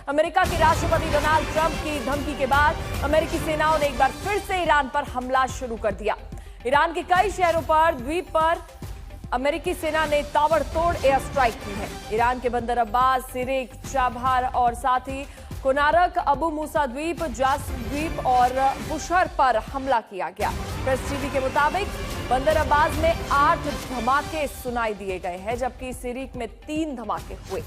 America के राष्ट्रपति Donald Trump की धमकी के बाद अमेरिकी सेनाओं ने एक बार फिर से ईरान पर हमला शुरू कर दिया। ईरान के कई शहरों पर द्वीप पर अमेरिकी सेना ने ताबड़तोड़ एयर स्ट्राइक की है। ईरान के बंदर अब्बास, सिरिक, चाबहार और साथ ही कोनारक, अबू मूसा द्वीप, जास द्वीप और बुशहर पर हमला किया गया। प्रेस टीवी के मुताबिक बंदर अब्बास में 8 धमाके सुनाई दिए गए हैं, जबकि सिरिक में 3 धमाके हुए।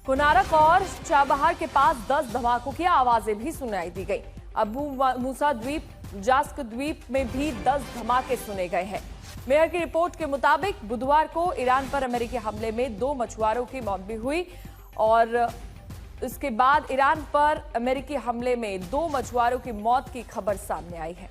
कोनारक और चाबहार के पास 10 धमाकों की आवाजें भी सुनाई दी गई। अबू मूसा द्वीप, जास्क द्वीप में भी 10 धमाके सुने गए हैं। मेयर की रिपोर्ट के मुताबिक बुधवार को ईरान पर अमेरिकी हमले में 2 मछुआरों की मौत भी हुई और इसके बाद ईरान पर अमेरिकी हमले में 2 मछुआरों की मौत की खबर सामने आई है।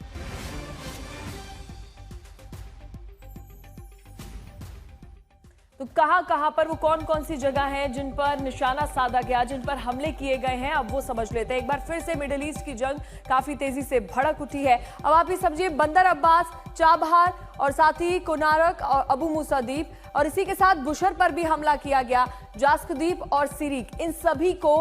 तो कहां पर वो कौन कौन सी जगह हैं जिन पर निशाना साधा गया, जिन पर हमले किए गए हैं, अब वो समझ लेते हैं। एक बार फिर से मिडिल ईस्ट की जंग काफी तेजी से भड़क उठी है। अब आप ये समझिए, बंदर अब्बास, चाबहार और साथ ही कोनारक और अबू मूसा द्वीप और इसी के साथ बुशहर पर भी हमला किया गया। जास्क द्वीप और सिरिक, इन सभी को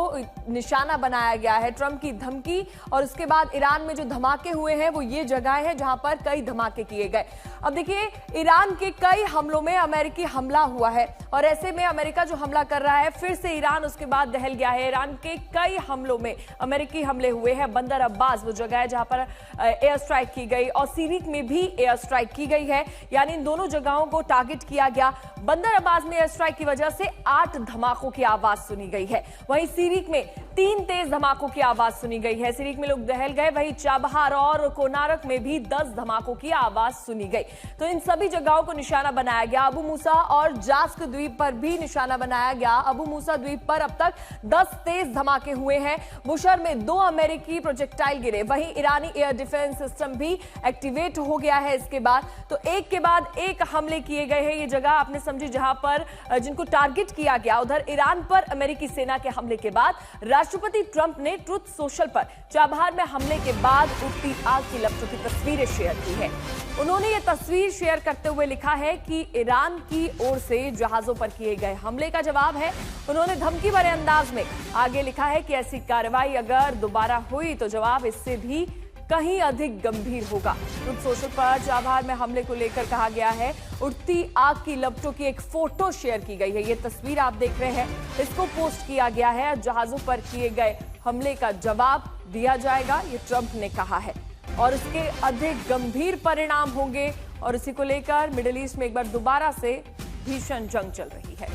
निशाना बनाया गया है। ट्रंप की धमकी और उसके बाद ईरान में जो धमाके हुए हैं वो ये जगह है जहां पर कई धमाके किए गए। अब देखिए, ईरान के कई हमलों में अमेरिकी हमला हुआ है और ऐसे में अमेरिका जो हमला कर रहा है, फिर से ईरान उसके बाद दहल गया है। ईरान के कई हमलों में अमेरिकी हमले हुए हैं। बंदर अब्बास वो जगह है जहां पर एयर स्ट्राइक की गई और सिरिक में भी एयर स्ट्राइक की गई है, यानी इन दोनों जगहों को टारगेट किया गया। बंदर अब्बास में एयर स्ट्राइक की वजह से 8 धमाकों की आवाज सुनी गई है। वहीं सिरिक में 3 तेज धमाकों की आवाज सुनी गई है। सिरिक में लोग दहल गए। वहीं चाबहार और कोनारक में भी 10 धमाकों की आवाज सुनी गई। तो इन सभी जगहों को निशाना बनाया गया। अबू मूसा और जास्क द्वीप पर भी निशाना बनाया गया। अबू मूसा द्वीप पर अब तक 10 तेज धमाके हुए हैं। बुशहर में 2 अमेरिकी प्रोजेक्टाइल गिरे। वहीं ईरानी एयर डिफेंस सिस्टम भी एक्टिवेट हो गया है। इसके बाद तो एक के बाद एक हमले किए गए हैं। ये जगह आपने समझी जहां पर जिनको टारगेट किया गया। उधर ईरान पर अमेरिकी सेना के हमले के बाद राष्ट्रपति ट्रंप ने ट्रुथ सोशल पर चाबहार में हमले के बाद उठती आग की लपटों की तस्वीरें शेयर की है। उन्होंने ये तस्वीर शेयर करते हुए लिखा है कि ईरान की ओर से जहाजों पर किए गए हमले का जवाब है। उन्होंने धमकी भरे अंदाज में आगे लिखा है कि ऐसी कार्रवाई अगर दोबारा हुई तो जवाब इससे भी कहीं अधिक गंभीर होगा। ट्रुथ सोशल पर चाबहार में हमले को लेकर कहा गया है, उठती आग की लपटों की एक फोटो शेयर की गई है। ये तस्वीर आप देख रहे हैं, इसको पोस्ट किया गया है। जहाजों पर किए गए हमले का जवाब दिया जाएगा, ये ट्रंप ने कहा है, और इसके अधिक गंभीर परिणाम होंगे। और इसी को लेकर मिडिल ईस्ट में एक बार दोबारा से भीषण जंग चल रही है।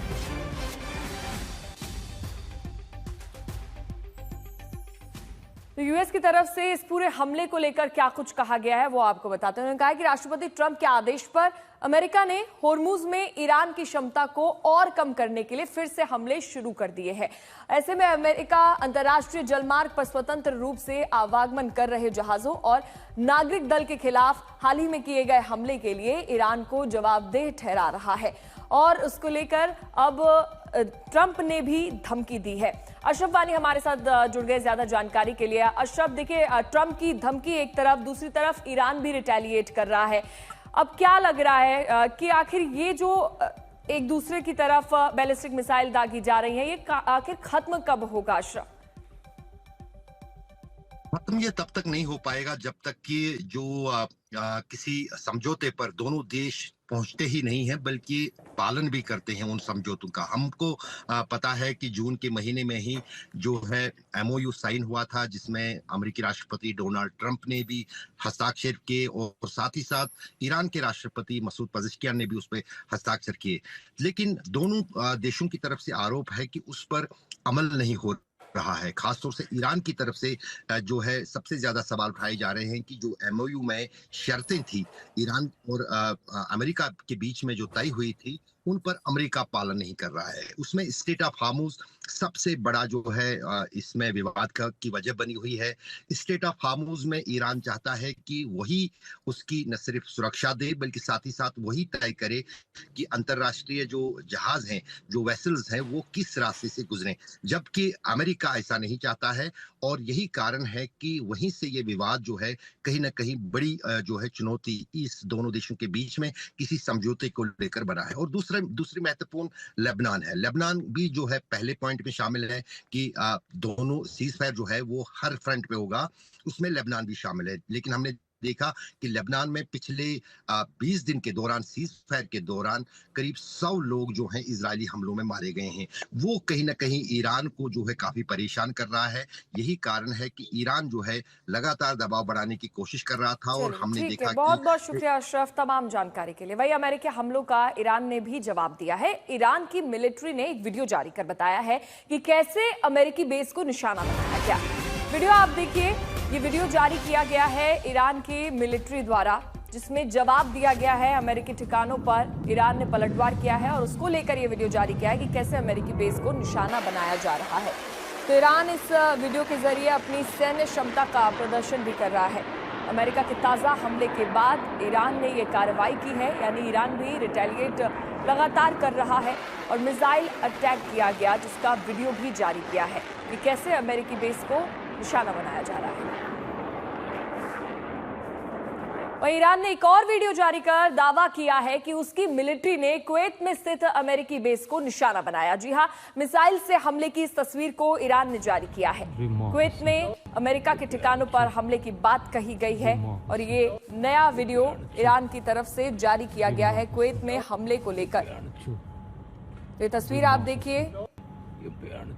तो यूएस की तरफ से इस पूरे हमले को लेकर क्या कुछ कहा गया है वो आपको बताते हैं। उन्होंने कहा कि राष्ट्रपति ट्रंप के आदेश पर अमेरिका ने होर्मुज में ईरान की क्षमता को और कम करने के लिए फिर से हमले शुरू कर दिए हैं। ऐसे में अमेरिका अंतर्राष्ट्रीय जलमार्ग पर स्वतंत्र रूप से आवागमन कर रहे जहाजों और नागरिक दल के खिलाफ हाल ही में किए गए हमले के लिए ईरान को जवाबदेह ठहरा रहा है और उसको लेकर अब ट्रंप ने भी धमकी दी है। अशरफ वानी हमारे साथ जुड़ गए ज्यादा जानकारी के लिए। अशरफ, देखिए, ट्रंप की धमकी एक तरफ, दूसरी तरफ ईरान भी रिटेलिएट कर रहा है। अब क्या लग रहा है कि आखिर ये जो एक दूसरे की तरफ बैलिस्टिक मिसाइल दागी जा रही है, ये आखिर खत्म कब होगा अशरफ? खत्म ये तब तक नहीं हो पाएगा जब तक कि जो किसी समझौते पर दोनों देश पहुंचते ही नहीं है, बल्कि पालन भी करते हैं उन समझौतों का। हमको पता है कि जून के महीने में ही जो है एमओयू साइन हुआ था, जिसमें अमेरिकी राष्ट्रपति डोनाल्ड ट्रंप ने भी हस्ताक्षर किए और साथ ही साथ ईरान के राष्ट्रपति मसूद पज़ेश्कियान ने भी उस पर हस्ताक्षर किए। लेकिन दोनों देशों की तरफ से आरोप है कि उस पर अमल नहीं हो रहा है। खासतौर से ईरान की तरफ से जो है सबसे ज्यादा सवाल उठाए जा रहे हैं कि जो एमओयू में शर्तें थी ईरान और अमेरिका के बीच में जो तय हुई थी, उन पर अमेरिका पालन नहीं कर रहा है। उसमें स्टेट ऑफ हार्मुज सबसे बड़ा जो है इसमें विवाद की वजह बनी हुई है। स्टेट ऑफ हार्मुज में ईरान चाहता है कि वही उसकी न सिर्फ सुरक्षा दे, बल्कि साथ ही साथ वही तय करे कि अंतरराष्ट्रीय जो जहाज हैं, जो वेसल्स हैं, वो किस रास्ते से गुजरें, जबकि अमेरिका ऐसा नहीं चाहता है। और यही कारण है कि वहीं से ये विवाद जो है कहीं ना कहीं बड़ी जो है चुनौती इस दोनों देशों के बीच में किसी समझौते को लेकर बना है। और दूसरा दूसरी महत्वपूर्ण लेबनान है। लेबनान भी जो है पहले पॉइंट में शामिल है कि दोनों सीज फायर जो है वो हर फ्रंट पे होगा, उसमें लेबनान भी शामिल है। लेकिन हमने देखा कि लेबनान में पिछले 20 दिन के दौरान, सीज फायर के दौरान, करीब 100 लोग जो हैं इजरायली हमलों में मारे गए हैं। वो कहीं ना कहीं ईरान को जो है काफी परेशान कर रहा है। यही कारण है कि ईरान जो है लगातार दबाव बढ़ाने की कोशिश कर रहा था, और हमने ठीक है, देखा बहुत कि बहुत शुक्रिया अशरफ तमाम जानकारी के लिए। वही अमेरिकी हमलों का ईरान ने भी जवाब दिया है। ईरान की मिलिट्री ने एक वीडियो जारी कर बताया है कि कैसे अमेरिकी बेस को निशाना बनाया गया। वीडियो आप देखिए, ये वीडियो जारी किया गया है ईरान की मिलिट्री द्वारा, जिसमें जवाब दिया गया है अमेरिकी ठिकानों पर। ईरान ने पलटवार किया है और उसको लेकर ये वीडियो जारी किया है कि कैसे अमेरिकी बेस को निशाना बनाया जा रहा है। तो ईरान इस वीडियो के जरिए अपनी सैन्य क्षमता का प्रदर्शन भी कर रहा है। अमेरिका के ताज़ा हमले के बाद ईरान ने ये कार्रवाई की है, यानी ईरान भी रिटेलिएट लगातार कर रहा है और मिसाइल अटैक किया गया, जिसका वीडियो भी जारी किया है कि कैसे अमेरिकी बेस को निशाना बनाया जा रहा है। और ईरान ने एक और वीडियो जारी कर दावा किया है कि उसकी मिलिट्री ने कुवैत में स्थित अमेरिकी बेस को निशाना बनाया। जी हां, मिसाइल से हमले की इस तस्वीर को ईरान ने जारी किया है। कुवैत में अमेरिका के ठिकानों पर हमले की बात कही गई है और ये नया वीडियो ईरान की तरफ से जारी किया गया है कुवैत में हमले को लेकर। ये तस्वीर आप देखिए,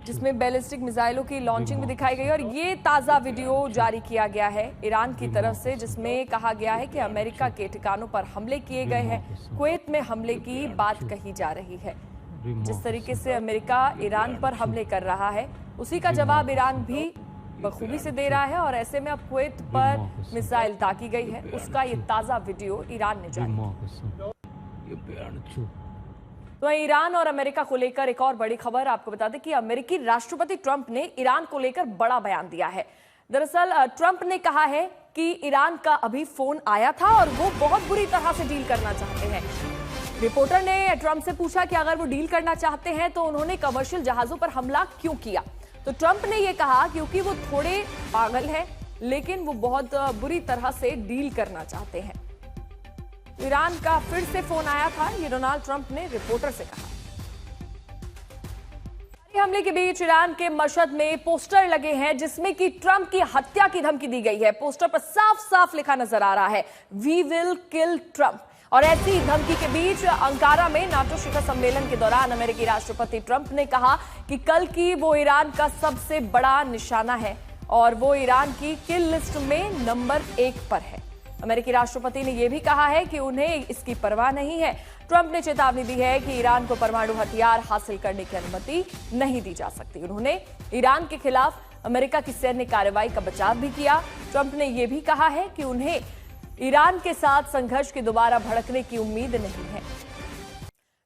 जिसमें बैलिस्टिक मिसाइलों की लॉन्चिंग भी दिखाई गई, और ये ताज़ा वीडियो जारी किया गया है ईरान की तरफ से, जिसमें कहा गया है कि अमेरिका के ठिकानों पर हमले किए गए हैं। कुवैत में हमले की बात कही जा रही है। जिस तरीके से अमेरिका ईरान पर हमले कर रहा है, उसी का जवाब ईरान भी बखूबी से दे रहा है, और ऐसे में अब कुवैत पर मिसाइल दागी गई है, उसका ये ताज़ा वीडियो ईरान ने जारी किया। तो ईरान और अमेरिका को लेकर एक और बड़ी खबर आपको बता दें कि अमेरिकी राष्ट्रपति ट्रंप ने ईरान को लेकर बड़ा बयान दिया है। दरअसल ट्रंप ने कहा है कि ईरान का अभी फोन आया था और वो बहुत बुरी तरह से डील करना चाहते हैं। रिपोर्टर ने ट्रंप से पूछा कि अगर वो डील करना चाहते हैं तो उन्होंने कमर्शियल जहाजों पर हमला क्यों किया। तो ट्रंप ने यह कहा क्योंकि वो थोड़े पागल हैं, लेकिन वो बहुत बुरी तरह से डील करना चाहते हैं। ईरान का फिर से फोन आया था, ये डोनाल्ड ट्रंप ने रिपोर्टर से कहा। हमले के बीच ईरान के मशहद में पोस्टर लगे हैं जिसमें कि ट्रंप की हत्या की धमकी दी गई है। पोस्टर पर साफ साफ लिखा नजर आ रहा है, वी विल किल ट्रंप। और ऐसी धमकी के बीच अंकारा में नाटो शिखर सम्मेलन के दौरान अमेरिकी राष्ट्रपति ट्रंप ने कहा कि कल की वो ईरान का सबसे बड़ा निशाना है और वो ईरान की किल लिस्ट में नंबर 1 पर है। अमेरिकी राष्ट्रपति ने यह भी कहा है कि उन्हें इसकी परवाह नहीं है। ट्रंप ने चेतावनी दी है कि ईरान को परमाणु हथियार हासिल करने की अनुमति नहीं दी जा सकती। उन्होंने ईरान के खिलाफ अमेरिका की सैन्य कार्रवाई का बचाव भी किया। ट्रंप ने यह भी कहा है कि उन्हें ईरान के साथ संघर्ष के दोबारा भड़कने की उम्मीद नहीं है।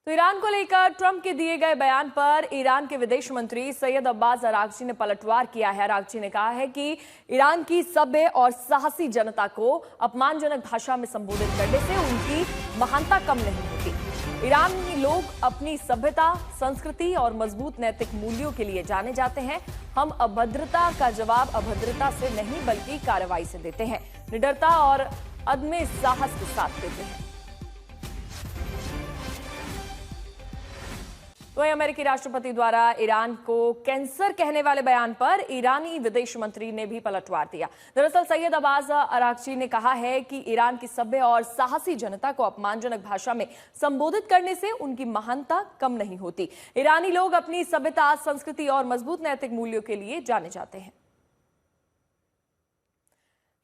तो ईरान को लेकर ट्रंप के दिए गए बयान पर ईरान के विदेश मंत्री सैयद अब्बास अरागची ने पलटवार किया है। अरागची ने कहा है कि ईरान की सभ्य और साहसी जनता को अपमानजनक भाषा में संबोधित करने से उनकी महानता कम नहीं होती। ईरानी लोग अपनी सभ्यता, संस्कृति और मजबूत नैतिक मूल्यों के लिए जाने जाते हैं। हम अभद्रता का जवाब अभद्रता से नहीं बल्कि कार्रवाई से देते हैं, निडरता और अदम्य साहस के साथ देते हैं। तो अमेरिकी राष्ट्रपति द्वारा ईरान को कैंसर कहने वाले बयान पर ईरानी विदेश मंत्री ने भी पलटवार दिया। दरअसल सैयद अब्बास अरागची ने कहा है कि ईरान की सभ्य और साहसी जनता को अपमानजनक भाषा में संबोधित करने से उनकी महानता कम नहीं होती। ईरानी लोग अपनी सभ्यता, संस्कृति और मजबूत नैतिक मूल्यों के लिए जाने जाते हैं।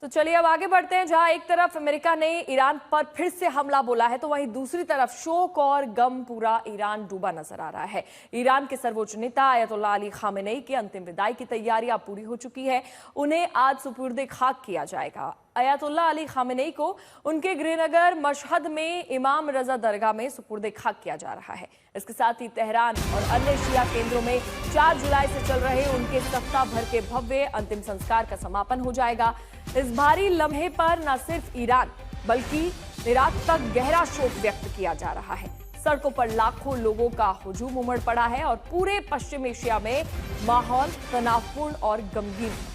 तो चलिए अब आगे बढ़ते हैं। जहां एक तरफ अमेरिका ने ईरान पर फिर से हमला बोला है, तो वहीं दूसरी तरफ शोक और गम पूरा ईरान डूबा नजर आ रहा है। ईरान के सर्वोच्च नेता अयतुल्लाह अली खामेनेई की अंतिम विदाई की तैयारियां पूरी हो चुकी है। उन्हें आज सुपुर्दे खाक किया जाएगा। अयतुल्लाह अली खामेनेई को उनके गृहनगर मशहद में इमाम रजा दरगाह में सुपुर्दे खाक किया जा रहा है। इसके साथ ही तेहरान और अन्य शिया केंद्रों में 4 जुलाई से चल रहे उनके सप्ताह भर के भव्य अंतिम संस्कार का समापन हो जाएगा। इस भारी लम्हे पर न सिर्फ ईरान बल्कि इराक तक गहरा शोक व्यक्त किया जा रहा है। सड़कों पर लाखों लोगों का हुजूम उमड़ पड़ा है और पूरे पश्चिम एशिया में माहौल तनावपूर्ण और गमगीन है।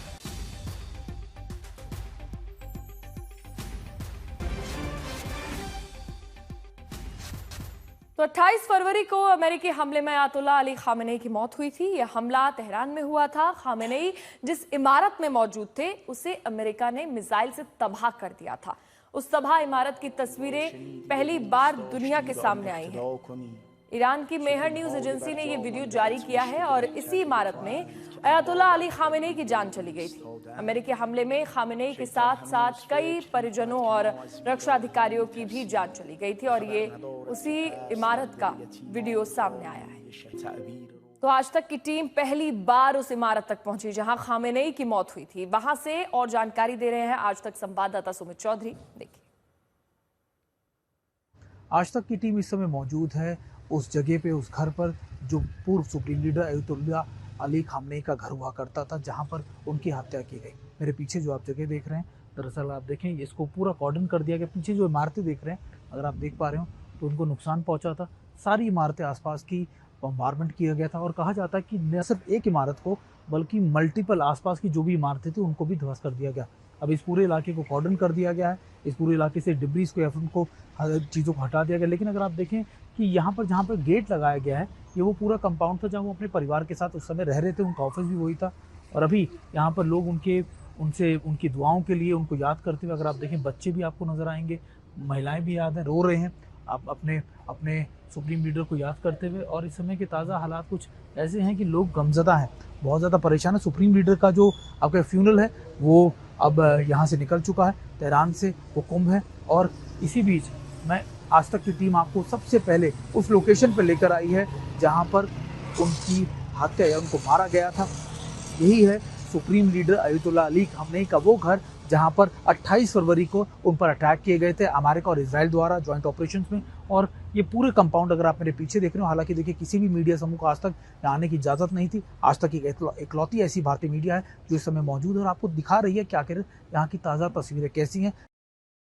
तो 28 फरवरी को अमेरिकी हमले में अयातुल्लाह अली खामेनेई की मौत हुई थी। यह हमला तेहरान में हुआ था। खामेनेई जिस इमारत में मौजूद थे उसे अमेरिका ने मिसाइल से तबाह कर दिया था। उस तबाह इमारत की तस्वीरें पहली बार दुनिया के सामने आई हैं। ईरान की मेहर न्यूज एजेंसी ने यह वीडियो जारी किया है और इसी इमारत में अयातुल्लाह अली खामेनेई की जान चली गई थी। अमेरिकी हमले में खामेनेई के साथ साथ कई परिजनों और रक्षा अधिकारियों की भी जान चली गई थी और ये उसी इमारत का वीडियो सामने आया है। तो आज तक की टीम पहली बार उस इमारत तक पहुंची जहां खामेनेई की मौत हुई थी। वहां से और जानकारी दे रहे हैं आज तक संवाददाता सुमित चौधरी। देखिए, आज तक की टीम इस समय मौजूद है उस जगह पे, उस घर पर जो पूर्व supreme leader Ayatollah Ali Khamenei का घर हुआ करता था, जहां पर उनकी हत्या की गई। मेरे पीछे जो आप जगह देख रहे हैं, दरअसल आप देखें इसको पूरा कॉर्डन कर दिया गया। पीछे जो इमारतें देख रहे हैं, अगर आप देख पा रहे हो तो उनको नुकसान पहुंचा था। सारी इमारतें आसपास की बम्बारमेंट किया गया था और कहा जाता है कि न सिर्फ एक इमारत को बल्कि मल्टीपल आसपास की जो भी इमारतें थी उनको भी ध्वस्त कर दिया गया। अब इस पूरे इलाके को कॉर्डन कर दिया गया है। इस पूरे इलाके से डिब्रीज को या फिर उनको चीज़ों को हटा दिया गया। लेकिन अगर आप देखें कि यहाँ पर जहाँ पर गेट लगाया गया है, ये वो पूरा कंपाउंड था जहाँ वो अपने परिवार के साथ उस समय रह रहे थे। उनका ऑफिस भी वही था और अभी यहाँ पर लोग उनकी दुआओं के लिए उनको याद करते हुए, अगर आप देखें बच्चे भी आपको नजर आएंगे, महिलाएं भी याद हैं, रो रहे हैं आप अपने सुप्रीम लीडर को याद करते हुए। और इस समय के ताज़ा हालात कुछ ऐसे हैं कि लोग गमज़दा हैं, बहुत ज़्यादा परेशान है। सुप्रीम लीडर का जो आपका फ्यूनरल है वो अब यहाँ से निकल चुका है, तेहरान से वो कुंभ है। और इसी बीच मैं आज तक की टीम आपको सबसे पहले उस लोकेशन पर लेकर आई है जहाँ पर उनकी हत्या या उनको मारा गया था। यही है supreme leader Ayatollah Ali Khamenei का वो घर जहां पर 28 फरवरी को उन पर अटैक किए गए थे अमेरिका और इजराइल द्वारा जॉइंट ऑपरेशंस में। और ये पूरे कंपाउंड अगर आप मेरे पीछे देख रहे हो, हालांकि देखिए किसी भी मीडिया समूह को आज तक यहाँ आने की इजाज़त नहीं थी। आज तक इकलौती ऐसी भारतीय मीडिया है जो इस समय मौजूद है और आपको दिखा रही है कि आखिर यहाँ की ताज़ा तस्वीरें कैसी हैं।